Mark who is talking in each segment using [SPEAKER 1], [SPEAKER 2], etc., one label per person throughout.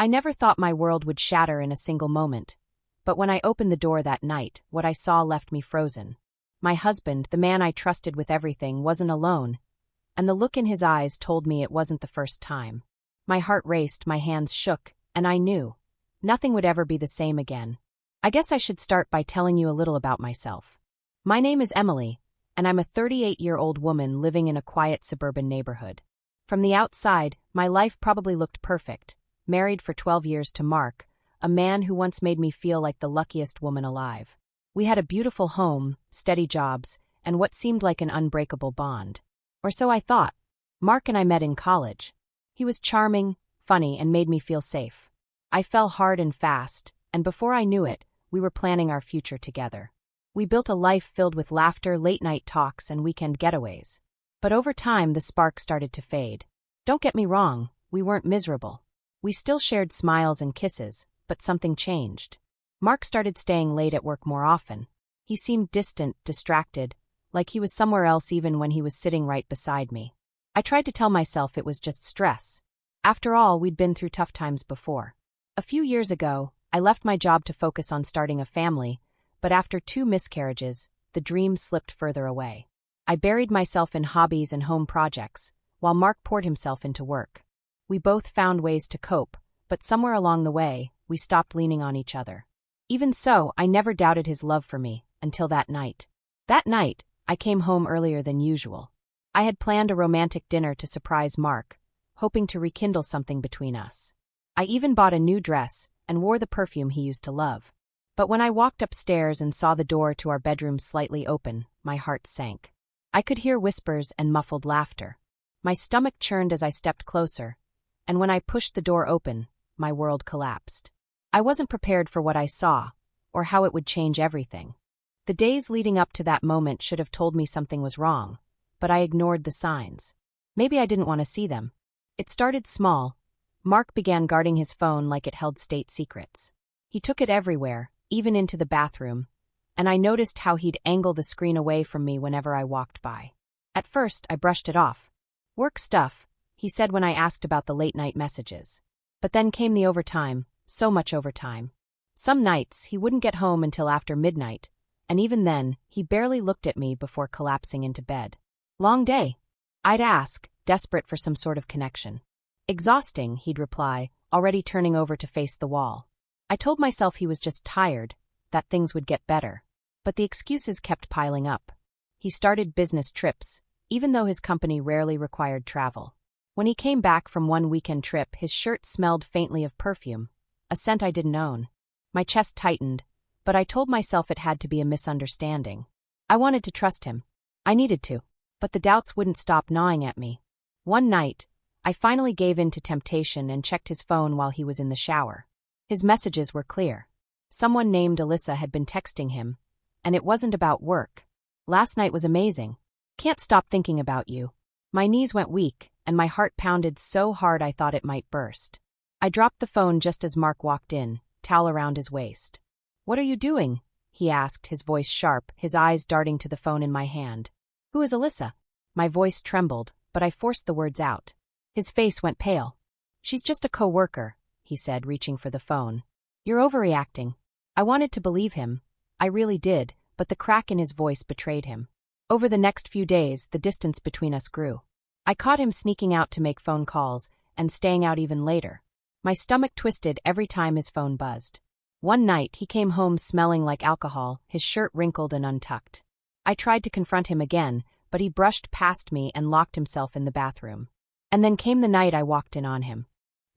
[SPEAKER 1] I never thought my world would shatter in a single moment. But when I opened the door that night, what I saw left me frozen. My husband, the man I trusted with everything, wasn't alone, and the look in his eyes told me it wasn't the first time. My heart raced, my hands shook, and I knew nothing would ever be the same again. I guess I should start by telling you a little about myself. My name is Emily, and I'm a 38-year-old woman living in a quiet suburban neighborhood. From the outside, my life probably looked perfect, married for 12 years to Mark, a man who once made me feel like the luckiest woman alive. We had a beautiful home, steady jobs, and what seemed like an unbreakable bond. Or so I thought. Mark and I met in college. He was charming, funny, and made me feel safe. I fell hard and fast, and before I knew it, we were planning our future together. We built a life filled with laughter, late-night talks, and weekend getaways. But over time, the spark started to fade. Don't get me wrong, we weren't miserable. We still shared smiles and kisses, but something changed. Mark started staying late at work more often. He seemed distant, distracted, like he was somewhere else even when he was sitting right beside me. I tried to tell myself it was just stress. After all, we'd been through tough times before. A few years ago, I left my job to focus on starting a family, but after 2 miscarriages, the dream slipped further away. I buried myself in hobbies and home projects, while Mark poured himself into work. We both found ways to cope, but somewhere along the way, we stopped leaning on each other. Even so, I never doubted his love for me, until that night. That night, I came home earlier than usual. I had planned a romantic dinner to surprise Mark, hoping to rekindle something between us. I even bought a new dress and wore the perfume he used to love. But when I walked upstairs and saw the door to our bedroom slightly open, my heart sank. I could hear whispers and muffled laughter. My stomach churned as I stepped closer, and when I pushed the door open, my world collapsed. I wasn't prepared for what I saw, or how it would change everything. The days leading up to that moment should have told me something was wrong, but I ignored the signs. Maybe I didn't want to see them. It started small. Mark began guarding his phone like it held state secrets. He took it everywhere, even into the bathroom, and I noticed how he'd angle the screen away from me whenever I walked by. At first, I brushed it off. Work stuff, he said when I asked about the late-night messages. But then came the overtime, so much overtime. Some nights, he wouldn't get home until after midnight, and even then, he barely looked at me before collapsing into bed. Long day, I'd ask, desperate for some sort of connection. Exhausting, he'd reply, already turning over to face the wall. I told myself he was just tired, that things would get better. But the excuses kept piling up. He started business trips, even though his company rarely required travel. When he came back from one weekend trip, his shirt smelled faintly of perfume, a scent I didn't own. My chest tightened, but I told myself it had to be a misunderstanding. I wanted to trust him. I needed to. But the doubts wouldn't stop gnawing at me. One night, I finally gave in to temptation and checked his phone while he was in the shower. His messages were clear. Someone named Alyssa had been texting him, and it wasn't about work. Last night was amazing. Can't stop thinking about you. My knees went weak, and my heart pounded so hard I thought it might burst. I dropped the phone just as Mark walked in, towel around his waist. "What are you doing?" he asked, his voice sharp, his eyes darting to the phone in my hand. "Who is Alyssa?" My voice trembled, but I forced the words out. His face went pale. "She's just a co-worker," he said, reaching for the phone. "You're overreacting." I wanted to believe him. I really did, but the crack in his voice betrayed him. Over the next few days, the distance between us grew. I caught him sneaking out to make phone calls, and staying out even later. My stomach twisted every time his phone buzzed. One night, he came home smelling like alcohol, his shirt wrinkled and untucked. I tried to confront him again, but he brushed past me and locked himself in the bathroom. And then came the night I walked in on him.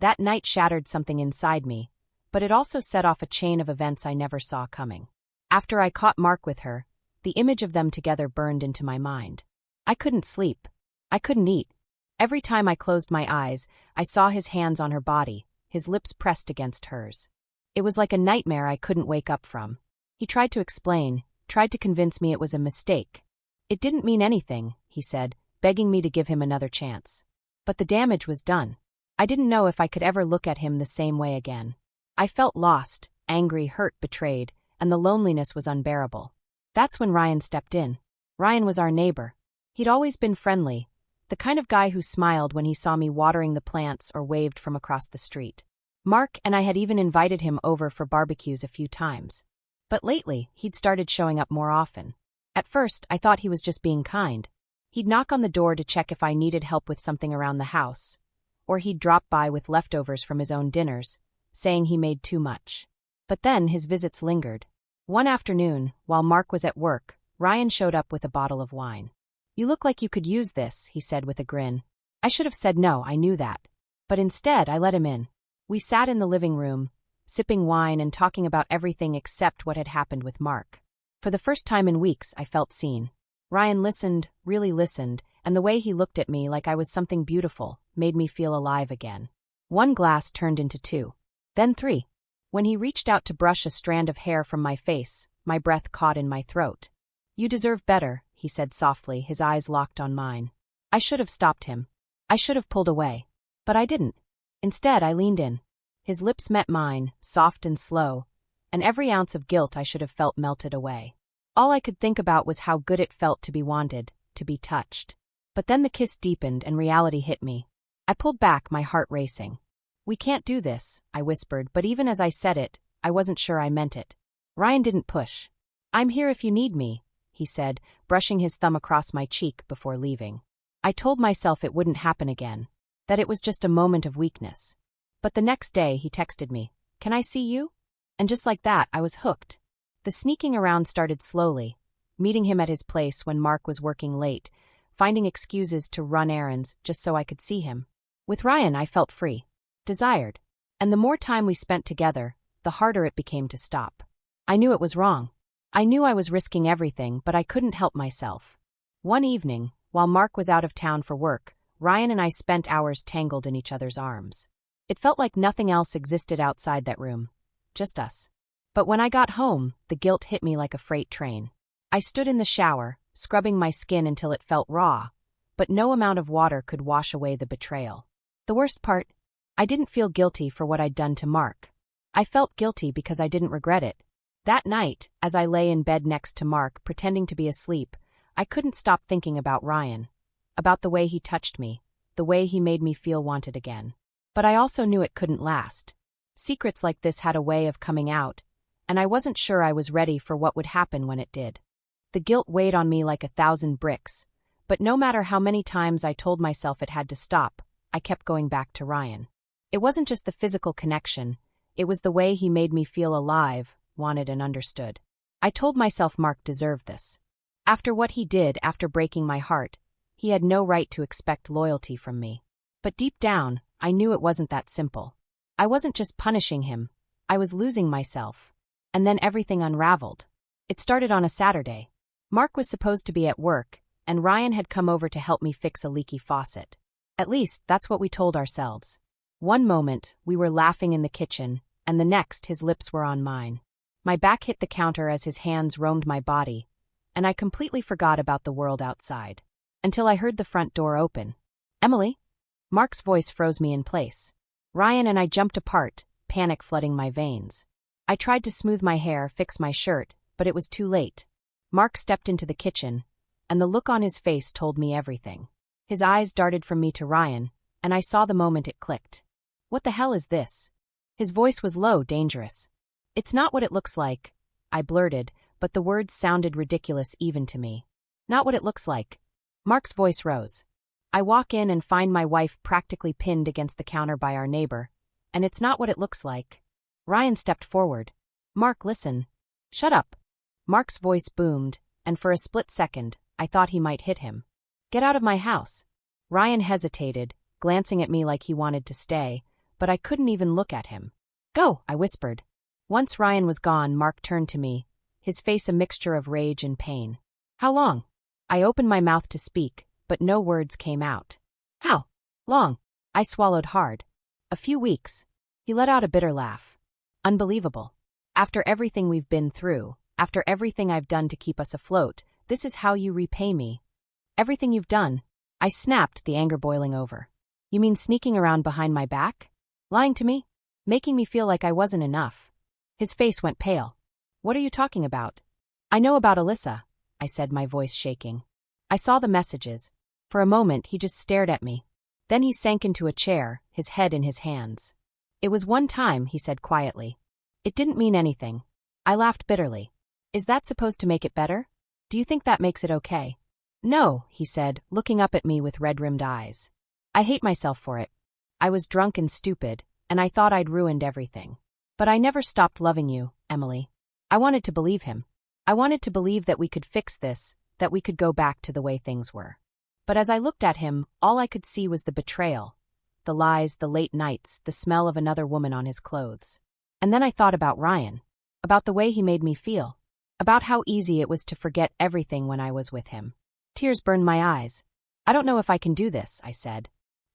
[SPEAKER 1] That night shattered something inside me, but it also set off a chain of events I never saw coming. After I caught Mark with her, the image of them together burned into my mind. I couldn't sleep. I couldn't eat. Every time I closed my eyes, I saw his hands on her body, his lips pressed against hers. It was like a nightmare I couldn't wake up from. He tried to explain, tried to convince me it was a mistake. It didn't mean anything, he said, begging me to give him another chance. But the damage was done. I didn't know if I could ever look at him the same way again. I felt lost, angry, hurt, betrayed, and the loneliness was unbearable. That's when Ryan stepped in. Ryan was our neighbor. He'd always been friendly, the kind of guy who smiled when he saw me watering the plants or waved from across the street. Mark and I had even invited him over for barbecues a few times. But lately, he'd started showing up more often. At first, I thought he was just being kind. He'd knock on the door to check if I needed help with something around the house, or he'd drop by with leftovers from his own dinners, saying he made too much. But then his visits lingered. One afternoon, while Mark was at work, Ryan showed up with a bottle of wine. "You look like you could use this," he said with a grin. I should have said no, I knew that. But instead, I let him in. We sat in the living room, sipping wine and talking about everything except what had happened with Mark. For the first time in weeks, I felt seen. Ryan listened, really listened, and the way he looked at me like I was something beautiful made me feel alive again. One glass turned into 2. Then 3. When he reached out to brush a strand of hair from my face, my breath caught in my throat. "You deserve better," he said softly, his eyes locked on mine. I should have stopped him. I should have pulled away. But I didn't. Instead, I leaned in. His lips met mine, soft and slow, and every ounce of guilt I should have felt melted away. All I could think about was how good it felt to be wanted, to be touched. But then the kiss deepened and reality hit me. I pulled back, my heart racing. "We can't do this," I whispered, but even as I said it, I wasn't sure I meant it. Ryan didn't push. "I'm here if you need me," he said, brushing his thumb across my cheek before leaving. I told myself it wouldn't happen again, that it was just a moment of weakness. But the next day he texted me, "Can I see you?" And just like that, I was hooked. The sneaking around started slowly, meeting him at his place when Mark was working late, finding excuses to run errands just so I could see him. With Ryan, I felt free, desired, and the more time we spent together, the harder it became to stop. I knew it was wrong. I knew I was risking everything, but I couldn't help myself. One evening, while Mark was out of town for work, Ryan and I spent hours tangled in each other's arms. It felt like nothing else existed outside that room, just us. But when I got home, the guilt hit me like a freight train. I stood in the shower, scrubbing my skin until it felt raw, but no amount of water could wash away the betrayal. The worst part, I didn't feel guilty for what I'd done to Mark. I felt guilty because I didn't regret it. That night, as I lay in bed next to Mark, pretending to be asleep, I couldn't stop thinking about Ryan, about the way he touched me, the way he made me feel wanted again. But I also knew it couldn't last. Secrets like this had a way of coming out, and I wasn't sure I was ready for what would happen when it did. The guilt weighed on me like 1,000 bricks, but no matter how many times I told myself it had to stop, I kept going back to Ryan. It wasn't just the physical connection, it was the way he made me feel alive, wanted and understood. I told myself Mark deserved this. After what he did, after breaking my heart, he had no right to expect loyalty from me. But deep down, I knew it wasn't that simple. I wasn't just punishing him, I was losing myself. And then everything unraveled. It started on a Saturday. Mark was supposed to be at work, and Ryan had come over to help me fix a leaky faucet. At least, that's what we told ourselves. One moment, we were laughing in the kitchen, and the next, his lips were on mine. My back hit the counter as his hands roamed my body, and I completely forgot about the world outside. Until I heard the front door open. "Emily?" Mark's voice froze me in place. Ryan and I jumped apart, panic flooding my veins. I tried to smooth my hair, fix my shirt, but it was too late. Mark stepped into the kitchen, and the look on his face told me everything. His eyes darted from me to Ryan, and I saw the moment it clicked. "What the hell is this?" His voice was low, dangerous. "It's not what it looks like," I blurted, but the words sounded ridiculous even to me. "Not what it looks like." Mark's voice rose. "I walk in and find my wife practically pinned against the counter by our neighbor, and it's not what it looks like." Ryan stepped forward. "Mark, listen." "Shut up." Mark's voice boomed, and for a split second, I thought he might hit him. "Get out of my house." Ryan hesitated, glancing at me like he wanted to stay, but I couldn't even look at him. "Go," I whispered. Once Ryan was gone, Mark turned to me, his face a mixture of rage and pain. "How long?" I opened my mouth to speak, but no words came out. "How long?" I swallowed hard. "A few weeks." He let out a bitter laugh. "Unbelievable. After everything we've been through, after everything I've done to keep us afloat, this is how you repay me. Everything you've done." I snapped, the anger boiling over. "You mean sneaking around behind my back? Lying to me? Making me feel like I wasn't enough?" His face went pale. "What are you talking about?" "I know about Alyssa," I said, my voice shaking. "I saw the messages." For a moment, he just stared at me. Then he sank into a chair, his head in his hands. It was one time, he said quietly. It didn't mean anything. I laughed bitterly. Is that supposed to make it better? Do you think that makes it okay? No, he said, looking up at me with red-rimmed eyes. I hate myself for it. I was drunk and stupid, and I thought I'd ruined everything. But I never stopped loving you, Emily. I wanted to believe him. I wanted to believe that we could fix this, that we could go back to the way things were. But as I looked at him, all I could see was the betrayal, the lies, the late nights, the smell of another woman on his clothes. And then I thought about Ryan, about the way he made me feel, about how easy it was to forget everything when I was with him. Tears burned my eyes. I don't know if I can do this, I said.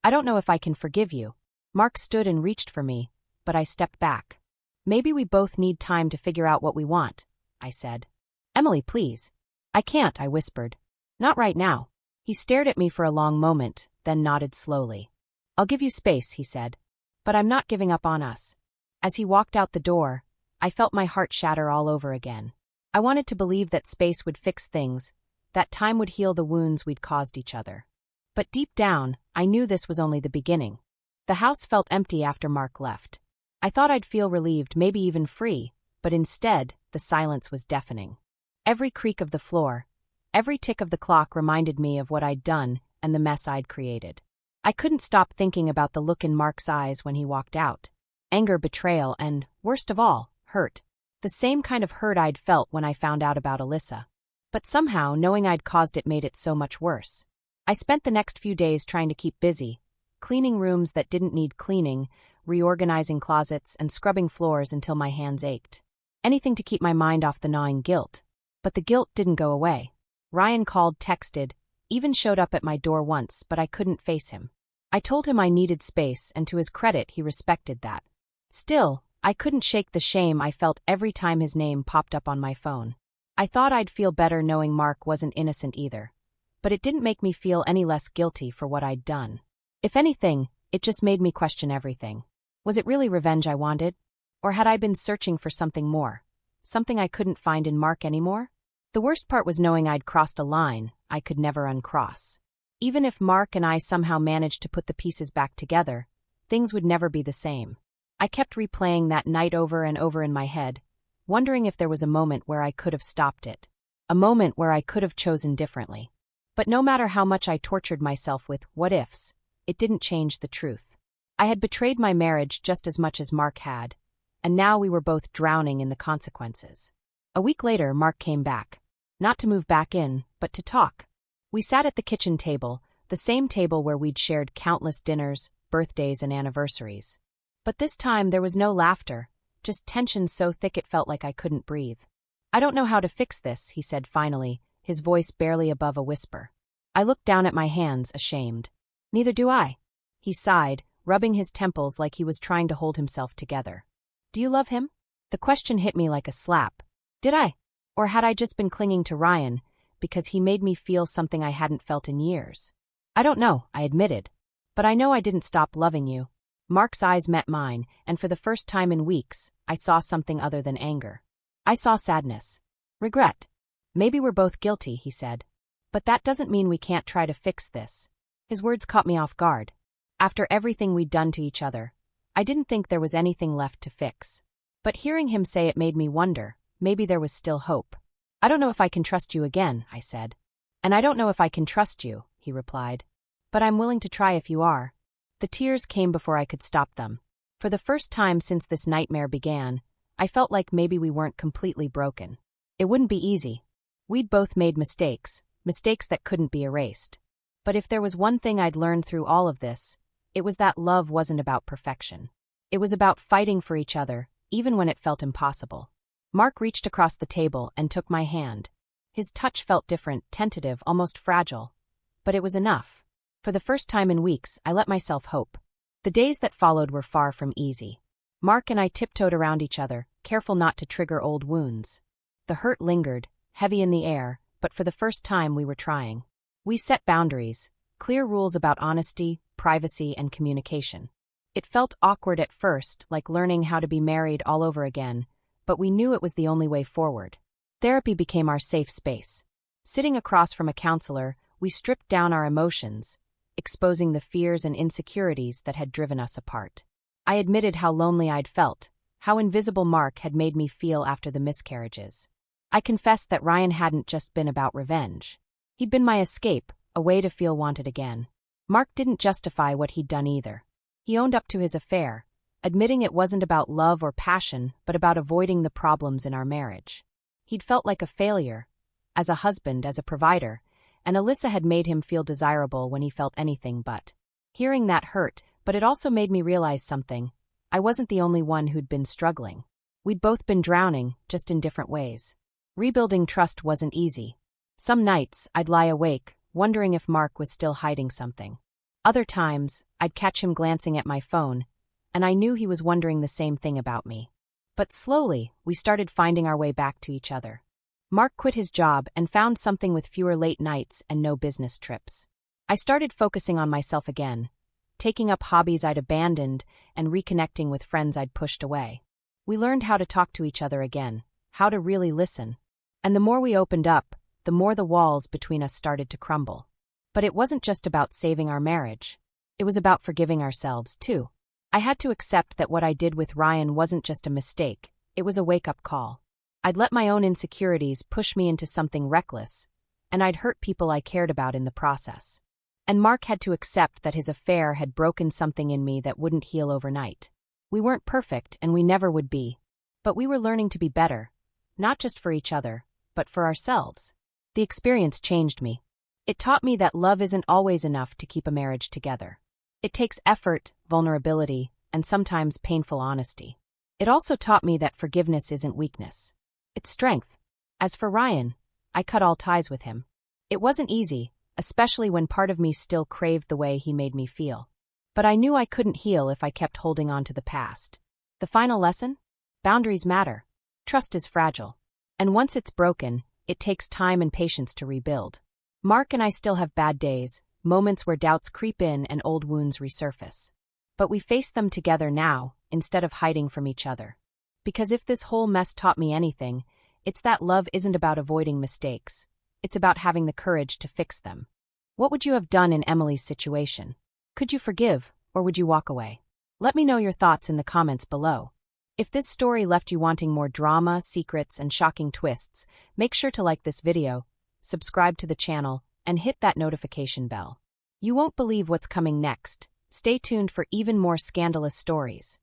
[SPEAKER 1] I don't know if I can forgive you. Mark stood and reached for me, but I stepped back. Maybe we both need time to figure out what we want, I said. Emily, please. I can't, I whispered. Not right now. He stared at me for a long moment, then nodded slowly. I'll give you space, he said. But I'm not giving up on us. As he walked out the door, I felt my heart shatter all over again. I wanted to believe that space would fix things, that time would heal the wounds we'd caused each other. But deep down, I knew this was only the beginning. The house felt empty after Mark left. I thought I'd feel relieved, maybe even free, but instead, the silence was deafening. Every creak of the floor, every tick of the clock reminded me of what I'd done and the mess I'd created. I couldn't stop thinking about the look in Mark's eyes when he walked out. Anger, betrayal, and, worst of all, hurt. The same kind of hurt I'd felt when I found out about Alyssa. But somehow, knowing I'd caused it made it so much worse. I spent the next few days trying to keep busy, cleaning rooms that didn't need cleaning, reorganizing closets, and scrubbing floors until my hands ached. Anything to keep my mind off the gnawing guilt. But the guilt didn't go away. Ryan called, texted, even showed up at my door once, but I couldn't face him. I told him I needed space, and to his credit, he respected that. Still, I couldn't shake the shame I felt every time his name popped up on my phone. I thought I'd feel better knowing Mark wasn't innocent either. But it didn't make me feel any less guilty for what I'd done. If anything, it just made me question everything. Was it really revenge I wanted? Or had I been searching for something more? Something I couldn't find in Mark anymore? The worst part was knowing I'd crossed a line I could never uncross. Even if Mark and I somehow managed to put the pieces back together, things would never be the same. I kept replaying that night over and over in my head, wondering if there was a moment where I could have stopped it. A moment where I could have chosen differently. But no matter how much I tortured myself with what-ifs, it didn't change the truth. I had betrayed my marriage just as much as Mark had, and now we were both drowning in the consequences. A week later, Mark came back. Not to move back in, but to talk. We sat at the kitchen table, the same table where we'd shared countless dinners, birthdays, and anniversaries. But this time there was no laughter, just tension so thick it felt like I couldn't breathe. I don't know how to fix this, he said finally, his voice barely above a whisper. I looked down at my hands, ashamed. Neither do I. He sighed, rubbing his temples like he was trying to hold himself together. Do you love him? The question hit me like a slap. Did I? Or had I just been clinging to Ryan, because he made me feel something I hadn't felt in years? I don't know, I admitted. But I know I didn't stop loving you. Mark's eyes met mine, and for the first time in weeks, I saw something other than anger. I saw sadness. Regret. Maybe we're both guilty, he said. But that doesn't mean we can't try to fix this. His words caught me off guard. After everything we'd done to each other, I didn't think there was anything left to fix. But hearing him say it made me wonder, maybe there was still hope. I don't know if I can trust you again, I said. And I don't know if I can trust you, he replied. But I'm willing to try if you are. The tears came before I could stop them. For the first time since this nightmare began, I felt like maybe we weren't completely broken. It wouldn't be easy. We'd both made mistakes, mistakes that couldn't be erased. But if there was one thing I'd learned through all of this, it was that love wasn't about perfection. It was about fighting for each other, even when it felt impossible. Mark reached across the table and took my hand. His touch felt different, tentative, almost fragile. But it was enough. For the first time in weeks, I let myself hope. The days that followed were far from easy. Mark and I tiptoed around each other, careful not to trigger old wounds. The hurt lingered, heavy in the air, but for the first time we were trying. We set boundaries, clear rules about honesty, privacy, and communication. It felt awkward at first, like learning how to be married all over again, but we knew it was the only way forward. Therapy became our safe space. Sitting across from a counselor, we stripped down our emotions, exposing the fears and insecurities that had driven us apart. I admitted how lonely I'd felt, how invisible Mark had made me feel after the miscarriages. I confessed that Ryan hadn't just been about revenge. He'd been my escape, a way to feel wanted again. Mark didn't justify what he'd done either. He owned up to his affair, admitting it wasn't about love or passion, but about avoiding the problems in our marriage. He'd felt like a failure, as a husband, as a provider, and Alyssa had made him feel desirable when he felt anything but. Hearing that hurt, but it also made me realize something. I wasn't the only one who'd been struggling. We'd both been drowning, just in different ways. Rebuilding trust wasn't easy. Some nights, I'd lie awake, wondering if Mark was still hiding something. Other times, I'd catch him glancing at my phone, and I knew he was wondering the same thing about me. But slowly, we started finding our way back to each other. Mark quit his job and found something with fewer late nights and no business trips. I started focusing on myself again, taking up hobbies I'd abandoned and reconnecting with friends I'd pushed away. We learned how to talk to each other again, how to really listen. And the more we opened up, the more the walls between us started to crumble. But it wasn't just about saving our marriage. It was about forgiving ourselves, too. I had to accept that what I did with Ryan wasn't just a mistake, it was a wake-up call. I'd let my own insecurities push me into something reckless, and I'd hurt people I cared about in the process. And Mark had to accept that his affair had broken something in me that wouldn't heal overnight. We weren't perfect, and we never would be. But we were learning to be better, not just for each other, but for ourselves. The experience changed me. It taught me that love isn't always enough to keep a marriage together. It takes effort, vulnerability, and sometimes painful honesty. It also taught me that forgiveness isn't weakness. It's strength. As for Ryan, I cut all ties with him. It wasn't easy, especially when part of me still craved the way he made me feel. But I knew I couldn't heal if I kept holding on to the past. The final lesson? Boundaries matter. Trust is fragile. And once it's broken, it takes time and patience to rebuild. Mark and I still have bad days, moments where doubts creep in and old wounds resurface. But we face them together now, instead of hiding from each other. Because if this whole mess taught me anything, it's that love isn't about avoiding mistakes. It's about having the courage to fix them. What would you have done in Emily's situation? Could you forgive, or would you walk away? Let me know your thoughts in the comments below. If this story left you wanting more drama, secrets, and shocking twists, make sure to like this video, subscribe to the channel, and hit that notification bell. You won't believe what's coming next. Stay tuned for even more scandalous stories.